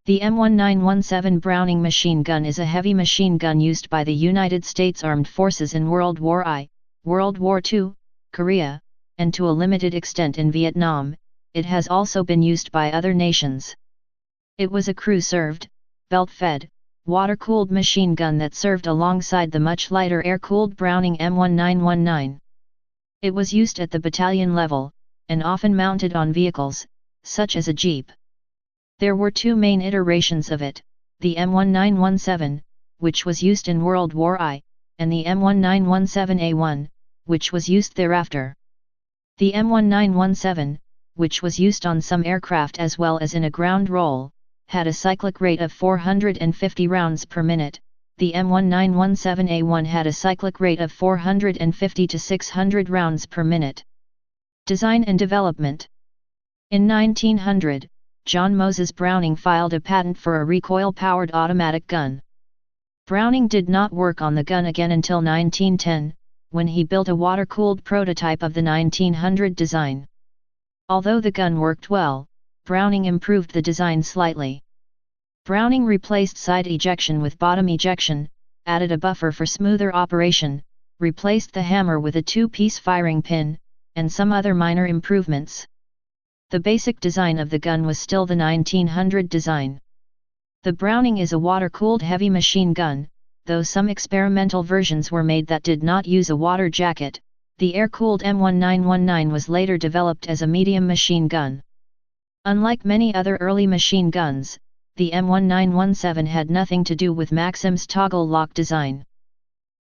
The M1917 Browning machine gun is a heavy machine gun used by the United States Armed Forces in World War I, World War II, Korea, and to a limited extent in Vietnam. It has also been used by other nations. It was a crew-served, belt-fed, water-cooled machine gun that served alongside the much lighter air-cooled Browning M1919. It was used at the battalion level, and often mounted on vehicles, such as a jeep. There were two main iterations of it, the M1917, which was used in World War I, and the M1917A1, which was used thereafter. The M1917, which was used on some aircraft as well as in a ground role, had a cyclic rate of 450 rounds per minute. The M1917A1 had a cyclic rate of 450 to 600 rounds per minute. Design and development. In 1900, John Moses Browning filed a patent for a recoil-powered automatic gun. Browning did not work on the gun again until 1910, when he built a water-cooled prototype of the 1900 design. Although the gun worked well, Browning improved the design slightly. Browning replaced side ejection with bottom ejection, added a buffer for smoother operation, replaced the hammer with a two-piece firing pin, and some other minor improvements. The basic design of the gun was still the 1900 design. The Browning is a water-cooled heavy machine gun, though some experimental versions were made that did not use a water jacket. The air-cooled M1919 was later developed as a medium machine gun. Unlike many other early machine guns, the M1917 had nothing to do with Maxim's toggle lock design.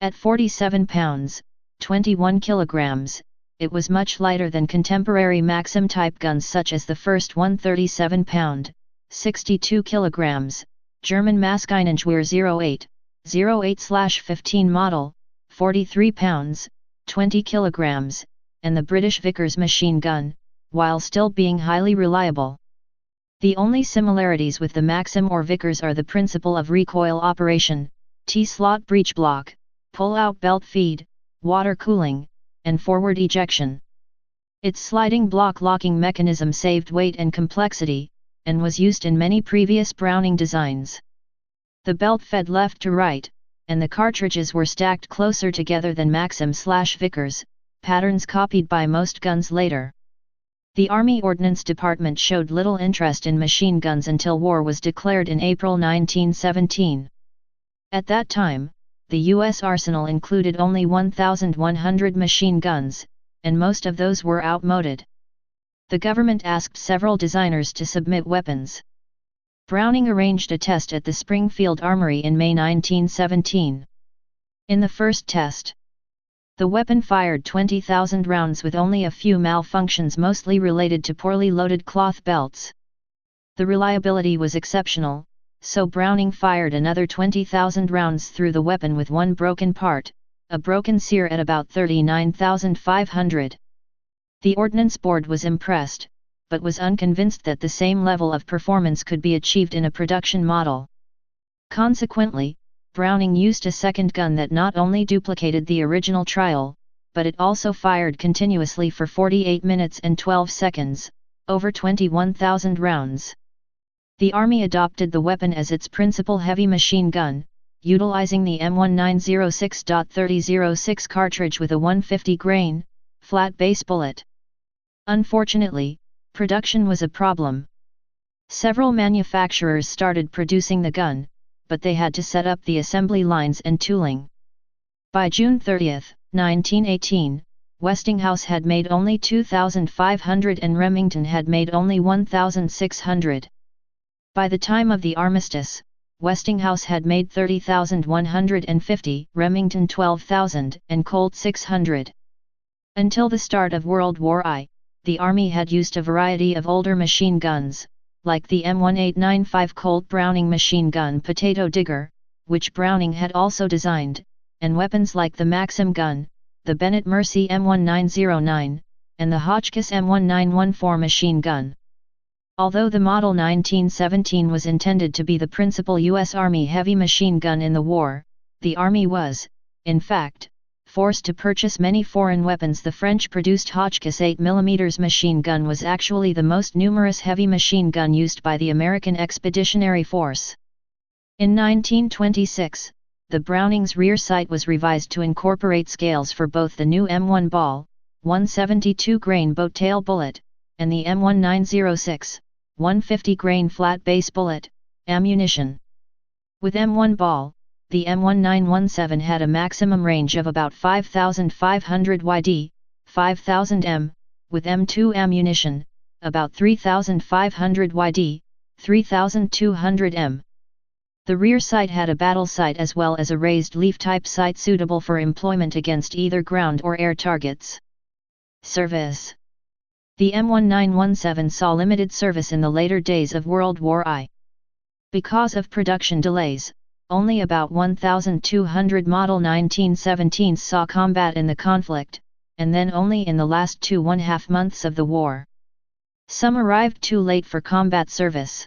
At 47 pounds, 21 kilograms, it was much lighter than contemporary Maxim-type guns such as the first 137 pound, 62 kilograms, German Maschinengewehr 08/15 model, 43 pounds, 20 kilograms, and the British Vickers machine gun, while still being highly reliable. The only similarities with the Maxim or Vickers are the principle of recoil operation, T-slot breech block, pull-out belt feed, water cooling, and forward ejection. Its sliding block locking mechanism saved weight and complexity, and was used in many previous Browning designs. The belt fed left to right, and the cartridges were stacked closer together than Maxim/Vickers, patterns copied by most guns later. The Army Ordnance Department showed little interest in machine guns until war was declared in April 1917. At that time, the U.S. arsenal included only 1,100 machine guns, and most of those were outmoded. The government asked several designers to submit weapons. Browning arranged a test at the Springfield Armory in May 1917. In the first test, the weapon fired 20,000 rounds with only a few malfunctions mostly related to poorly loaded cloth belts. The reliability was exceptional, so Browning fired another 20,000 rounds through the weapon with one broken part, a broken sear at about 39,500. The Ordnance Board was impressed, but was unconvinced that the same level of performance could be achieved in a production model. Consequently, Browning used a second gun that not only duplicated the original trial, but it also fired continuously for 48 minutes and 12 seconds, over 21,000 rounds. The Army adopted the weapon as its principal heavy machine gun, utilizing the M1906.3006 cartridge with a 150 grain, flat base bullet. Unfortunately, production was a problem. Several manufacturers started producing the gun, but they had to set up the assembly lines and tooling. By June 30, 1918, Westinghouse had made only 2,500 and Remington had made only 1,600. By the time of the armistice, Westinghouse had made 30,150, Remington 12,000, and Colt 600. Until the start of World War I, the Army had used a variety of older machine guns, like the M1895 Colt Browning machine gun Potato Digger, which Browning had also designed, and weapons like the Maxim gun, the Bennett Mercy M1909, and the Hotchkiss M1914 machine gun. Although the Model 1917 was intended to be the principal U.S. Army heavy machine gun in the war, the Army was, in fact, Forced to purchase many foreign weapons, the French-produced Hotchkiss 8mm machine gun was actually the most numerous heavy machine gun used by the American Expeditionary Force. In 1926, the Browning's rear sight was revised to incorporate scales for both the new M1 ball, 172-grain boat tail bullet, and the M1906, 150-grain flat base bullet, ammunition. With M1 ball, the M1917 had a maximum range of about 5,500 yd, 5,000 m, with M2 ammunition, about 3,500 yd, 3,200 m. The rear sight had a battle sight as well as a raised leaf-type sight suitable for employment against either ground or air targets. Service. The M1917 saw limited service in the later days of World War I. Because of production delays, only about 1,200 Model 1917s saw combat in the conflict, and then only in the last 2.5 months of the war. Some arrived too late for combat service.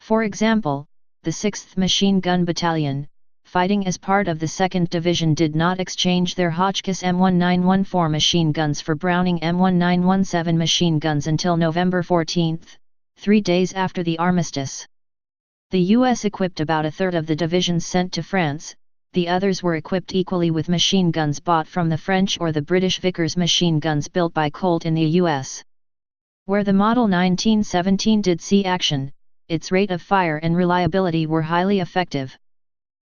For example, the 6th Machine Gun Battalion, fighting as part of the 2nd Division, did not exchange their Hotchkiss M1914 machine guns for Browning M1917 machine guns until November 14, 3 days after the armistice. The U.S. equipped about a third of the divisions sent to France, the others were equipped equally with machine guns bought from the French or the British Vickers machine guns built by Colt in the U.S. Where the Model 1917 did see action, its rate of fire and reliability were highly effective.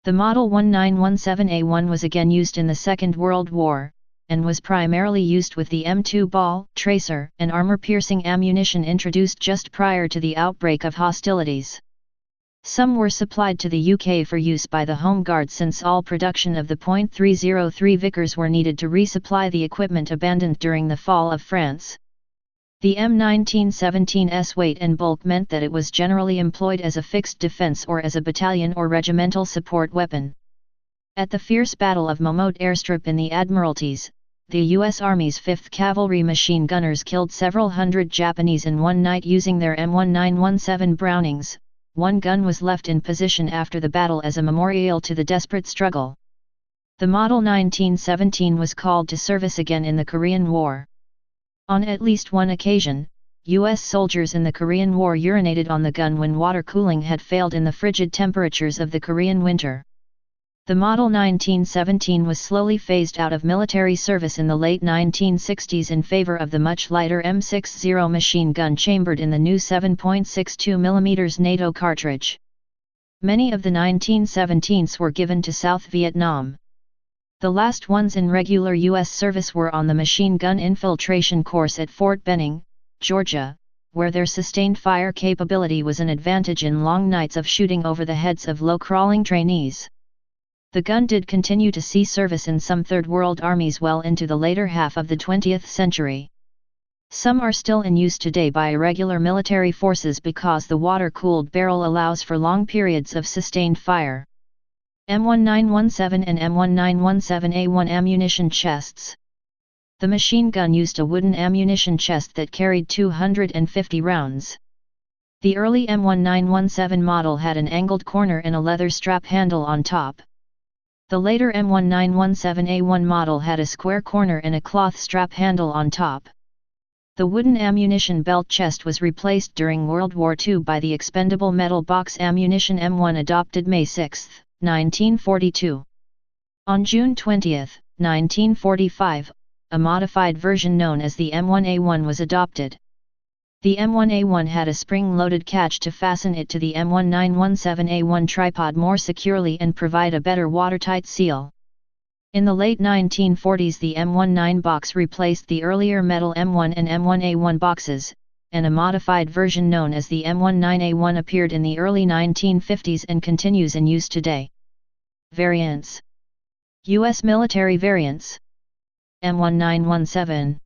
The Model 1917A1 was again used in the Second World War, and was primarily used with the M2 ball, tracer, and armor-piercing ammunition introduced just prior to the outbreak of hostilities. Some were supplied to the UK for use by the Home Guard, since all production of the .303 Vickers were needed to resupply the equipment abandoned during the fall of France. The M1917's weight and bulk meant that it was generally employed as a fixed defense or as a battalion or regimental support weapon. At the fierce Battle of Momote airstrip in the Admiralties, the U.S. Army's 5th Cavalry machine gunners killed several hundred Japanese in one night using their M1917 Brownings. One gun was left in position after the battle as a memorial to the desperate struggle. The Model 1917 was called to service again in the Korean War. On at least one occasion, U.S. soldiers in the Korean War urinated on the gun when water cooling had failed in the frigid temperatures of the Korean winter. The Model 1917 was slowly phased out of military service in the late 1960s in favor of the much lighter M60 machine gun chambered in the new 7.62mm NATO cartridge. Many of the 1917s were given to South Vietnam. The last ones in regular U.S. service were on the machine gun infiltration course at Fort Benning, Georgia, where their sustained fire capability was an advantage in long nights of shooting over the heads of low-crawling trainees. The gun did continue to see service in some Third World armies well into the later half of the 20th century. Some are still in use today by irregular military forces because the water-cooled barrel allows for long periods of sustained fire. M1917 and M1917A1 ammunition chests. The machine gun used a wooden ammunition chest that carried 250 rounds. The early M1917 model had an angled corner and a leather strap handle on top. The later M1917A1 model had a square corner and a cloth strap handle on top. The wooden ammunition belt chest was replaced during World War II by the expendable metal box ammunition M1 adopted May 6, 1942. On June 20, 1945, a modified version known as the M1A1 was adopted. The M1A1 had a spring-loaded catch to fasten it to the M1917A1 tripod more securely and provide a better watertight seal. In the late 1940s, the M19 box replaced the earlier metal M1 and M1A1 boxes, and a modified version known as the M19A1 appeared in the early 1950s and continues in use today. Variants. U.S. military variants. M1917.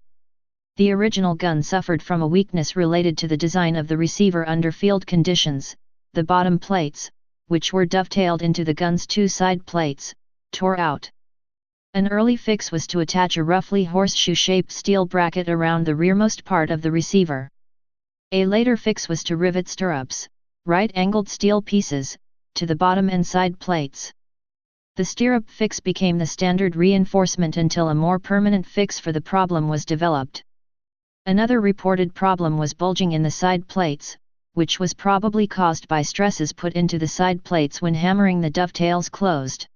The original gun suffered from a weakness related to the design of the receiver under field conditions. The bottom plates, which were dovetailed into the gun's two side plates, tore out. An early fix was to attach a roughly horseshoe-shaped steel bracket around the rearmost part of the receiver. A later fix was to rivet stirrups, right-angled steel pieces, to the bottom and side plates. The stirrup fix became the standard reinforcement until a more permanent fix for the problem was developed. Another reported problem was bulging in the side plates, which was probably caused by stresses put into the side plates when hammering the dovetails closed.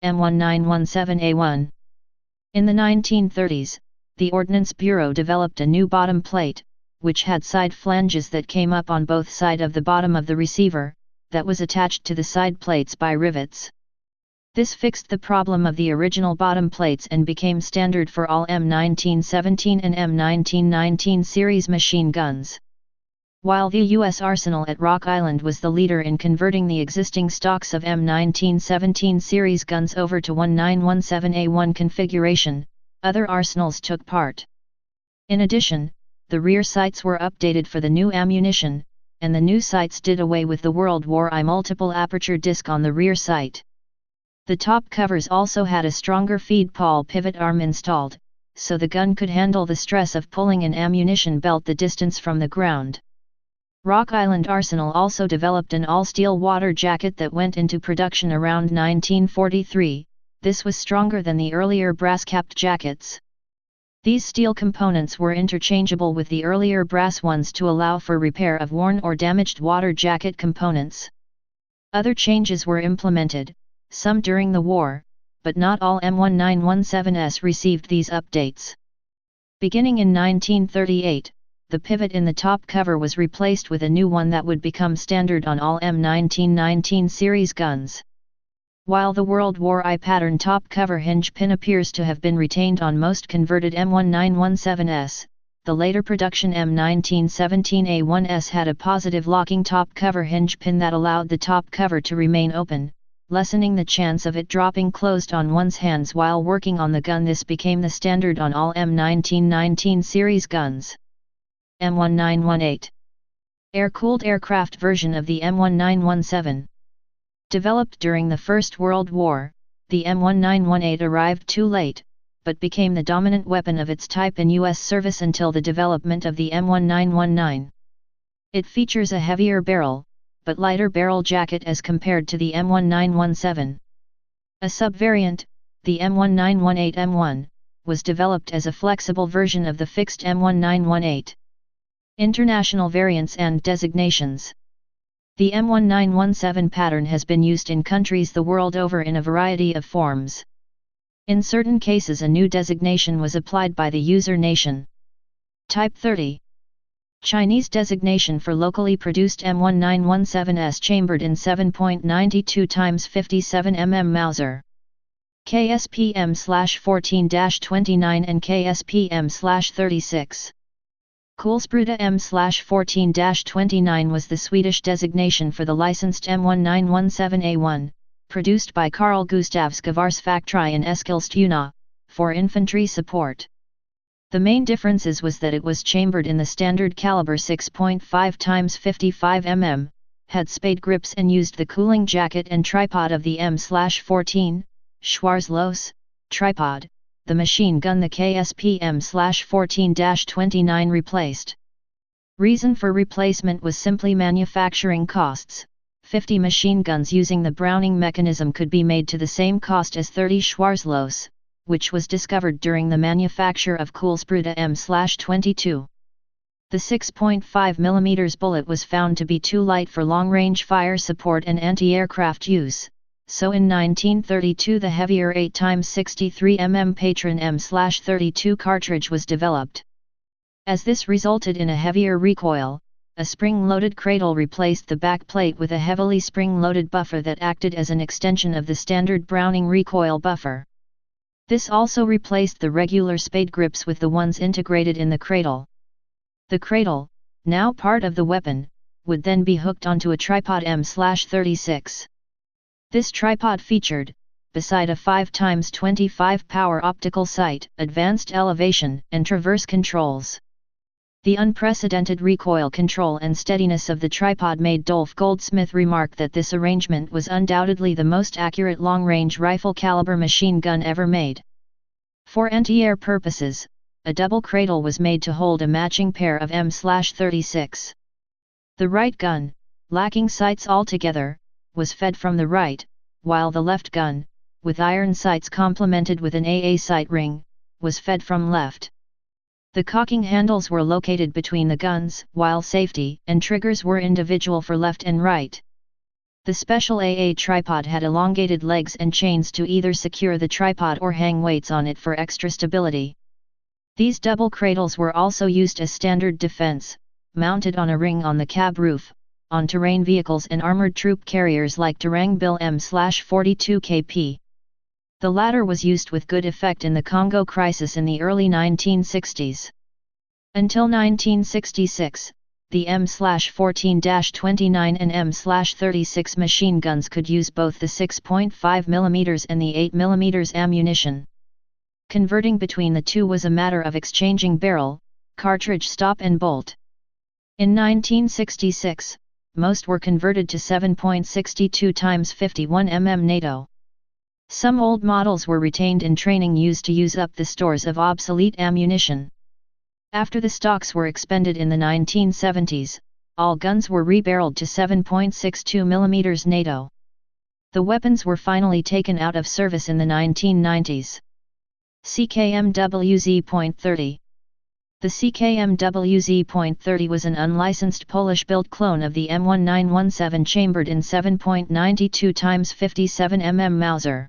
M1917A1. In the 1930s, the Ordnance Bureau developed a new bottom plate, which had side flanges that came up on both sides of the bottom of the receiver, that was attached to the side plates by rivets. This fixed the problem of the original bottom plates and became standard for all M1917 and M1919 series machine guns. While the U.S. arsenal at Rock Island was the leader in converting the existing stocks of M1917 series guns over to 1917A1 configuration, other arsenals took part. In addition, the rear sights were updated for the new ammunition, and the new sights did away with the World War I multiple aperture disc on the rear sight. The top covers also had a stronger feed pawl pivot arm installed, so the gun could handle the stress of pulling an ammunition belt the distance from the ground. Rock Island Arsenal also developed an all-steel water jacket that went into production around 1943. This was stronger than the earlier brass-capped jackets. These steel components were interchangeable with the earlier brass ones to allow for repair of worn or damaged water jacket components. Other changes were implemented, some during the war, but not all M1917s received these updates. Beginning in 1938, the pivot in the top cover was replaced with a new one that would become standard on all M1919 series guns. While the World War I pattern top cover hinge pin appears to have been retained on most converted M1917s, the later production M1917A1s had a positive locking top cover hinge pin that allowed the top cover to remain open, lessening the chance of it dropping closed on one's hands while working on the gun. This became the standard on all M1919 series guns. M1918. Air-cooled aircraft version of the M1917. Developed during the First World War, the M1918 arrived too late, but became the dominant weapon of its type in U.S. service until the development of the M1919. It features a heavier barrel, but lighter barrel jacket as compared to the M1917. A subvariant, the M1918M1, was developed as a flexible version of the fixed M1918. International variants and designations. The M1917 pattern has been used in countries the world over in a variety of forms. In certain cases a new designation was applied by the user nation. Type 30. Chinese designation for locally produced M1917s chambered in 7.92 x 57 mm Mauser. KSPM/14-29 and KSPM/36. Kulspruta M/14-29 was the Swedish designation for the licensed M1917A1, produced by Carl Gustav Skavars Factory in Eskilstuna, for infantry support. The main differences was that it was chambered in the standard caliber 6.5 x 55 mm, had spade grips and used the cooling jacket and tripod of the M/14, Schwarzlos, tripod, the machine gun the KSPM/14-29 replaced. Reason for replacement was simply manufacturing costs. 50 machine guns using the Browning mechanism could be made to the same cost as 30 Schwarzlos, which was discovered during the manufacture of Kulspruta M/22. The 6.5 mm bullet was found to be too light for long-range fire support and anti-aircraft use, so in 1932 the heavier 8 x 63 mm Patron M/32 cartridge was developed. As this resulted in a heavier recoil, a spring-loaded cradle replaced the back plate with a heavily spring-loaded buffer that acted as an extension of the standard Browning recoil buffer. This also replaced the regular spade grips with the ones integrated in the cradle. The cradle, now part of the weapon, would then be hooked onto a tripod M/36. This tripod featured, beside a 5x25 power optical sight, advanced elevation and traverse controls. The unprecedented recoil control and steadiness of the tripod made Dolph Goldsmith remark that this arrangement was undoubtedly the most accurate long-range rifle caliber machine gun ever made. For anti-air purposes, a double cradle was made to hold a matching pair of M/36. The right gun, lacking sights altogether, was fed from the right, while the left gun, with iron sights complemented with an AA sight ring, was fed from left. The cocking handles were located between the guns, while safety and triggers were individual for left and right. The special AA tripod had elongated legs and chains to either secure the tripod or hang weights on it for extra stability. These double cradles were also used as standard defense, mounted on a ring on the cab roof, on terrain vehicles and armored troop carriers like Durang Bil M/42 KP. The latter was used with good effect in the Congo crisis in the early 1960s. Until 1966, the M/14-29 and M/36 machine guns could use both the 6.5 mm and the 8 mm ammunition. Converting between the two was a matter of exchanging barrel, cartridge stop and bolt. In 1966, most were converted to 7.62 x 51 mm NATO. Some old models were retained in training used to use up the stores of obsolete ammunition. After the stocks were expended in the 1970s, all guns were rebarreled to 7.62 mm NATO. The weapons were finally taken out of service in the 1990s. CKMWZ.30. The CKMWZ.30 was an unlicensed Polish-built clone of the M1917 chambered in 7.92 x 57 mm Mauser.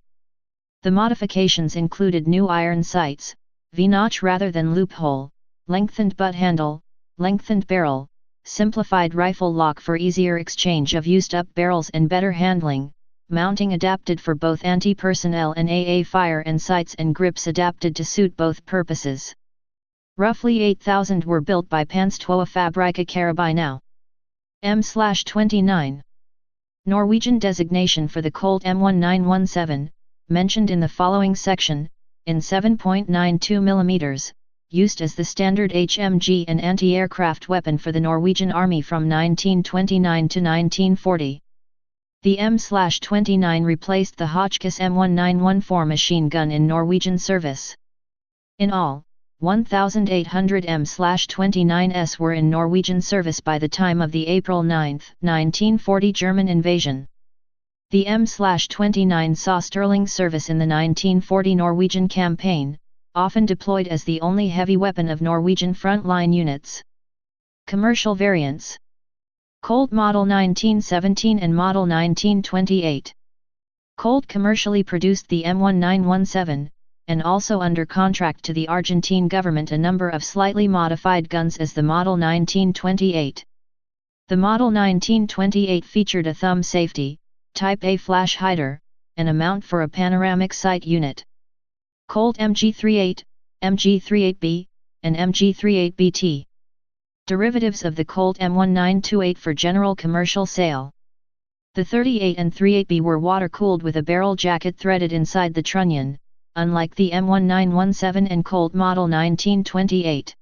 The modifications included new iron sights, V-notch rather than loophole, lengthened butt handle, lengthened barrel, simplified rifle lock for easier exchange of used-up barrels and better handling, mounting adapted for both anti-personnel and AA fire and sights and grips adapted to suit both purposes. Roughly 8,000 were built by Panstøa Fabrica Carabinau. M/29. Norwegian designation for the Colt M1917, mentioned in the following section, in 7.92 mm, used as the standard HMG and anti-aircraft weapon for the Norwegian Army from 1929 to 1940. The M/29 replaced the Hotchkiss M1914 machine gun in Norwegian service. In all, 1,800 M/29s were in Norwegian service by the time of the April 9, 1940 German invasion. The M/29 saw sterling service in the 1940 Norwegian campaign, often deployed as the only heavy weapon of Norwegian frontline units. Commercial variants: Colt Model 1917 and Model 1928. Colt commercially produced the M1917, and also under contract to the Argentine government a number of slightly modified guns as the Model 1928. The Model 1928 featured a thumb safety, Type A flash hider, and a mount for a panoramic sight unit. Colt MG38, MG38B, and MG38BT. Derivatives of the Colt M1928 for general commercial sale. The 38 and 38B were water-cooled with a barrel jacket threaded inside the trunnion, unlike the M1917 and Colt Model 1928.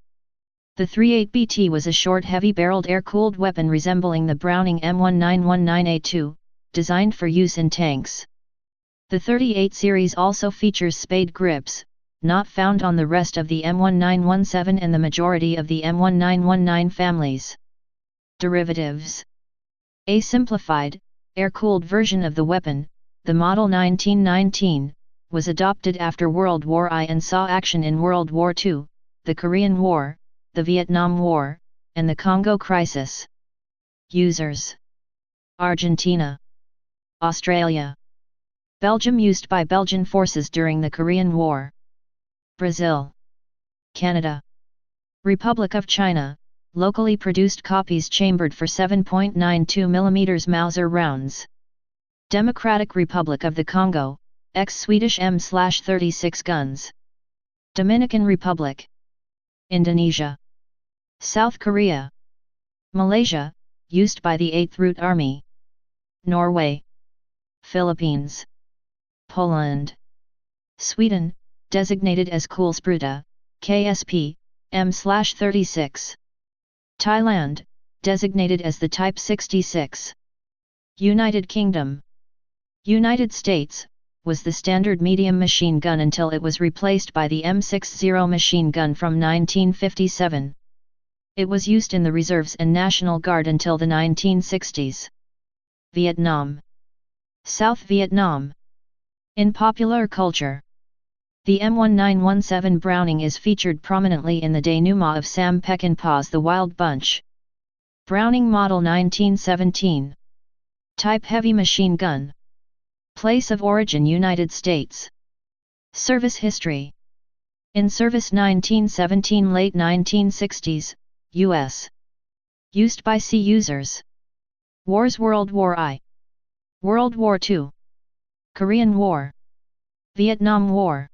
The 38BT was a short heavy-barreled air-cooled weapon resembling the Browning M1919A2, designed for use in tanks. The 38 series also features spade grips, not found on the rest of the M1917 and the majority of the M1919 families. Derivatives: a simplified, air-cooled version of the weapon, the Model 1919, was adopted after World War I and saw action in World War II, the Korean War, the Vietnam War, and the Congo crisis. Users: Argentina, Australia, Belgium, used by Belgian forces during the Korean War, Brazil, Canada, Republic of China, locally produced copies chambered for 7.92 mm Mauser rounds, Democratic Republic of the Congo, ex-Swedish M/36 guns, Dominican Republic, Indonesia, South Korea, Malaysia, used by the 8th Route Army, Norway, Philippines, Poland, Sweden, designated as Kulspruta, KSP, M/36. Thailand, designated as the Type 66. United Kingdom. United States, was the standard medium machine gun until it was replaced by the M60 machine gun from 1957. It was used in the reserves and National Guard until the 1960s. Vietnam. South Vietnam. In popular culture, the M1917 Browning is featured prominently in the denouement of Sam Peckinpah's The Wild Bunch. Browning Model 1917. Type heavy machine gun. Place of origin United States. Service history. In service 1917 late 1960s, U.S. Used by C users. Wars World War I. World War II. Korean War. Vietnam War.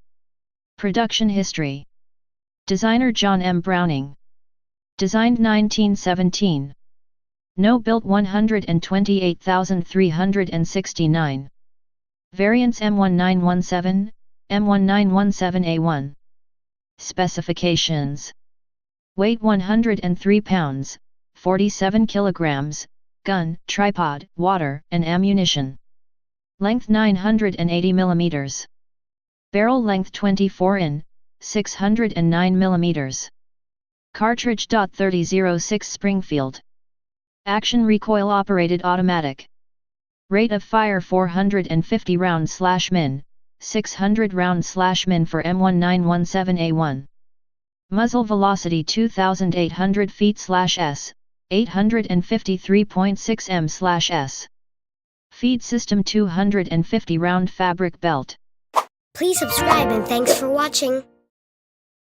Production history. Designer John M. Browning. Designed 1917. No built 128,369. Variants M1917, M1917A1. Specifications. Weight 103 pounds, 47 kilograms, gun, tripod, water, and ammunition. Length 980 millimeters. Barrel length 24 in, 609 millimeters. Cartridge .3006 Springfield. Action recoil operated automatic. Rate of fire 450 round/min, 600 round/min for M1917A1. Muzzle velocity 2800 feet/s, 853.6 m/s. Feed system 250 round fabric belt. Please subscribe and thanks for watching.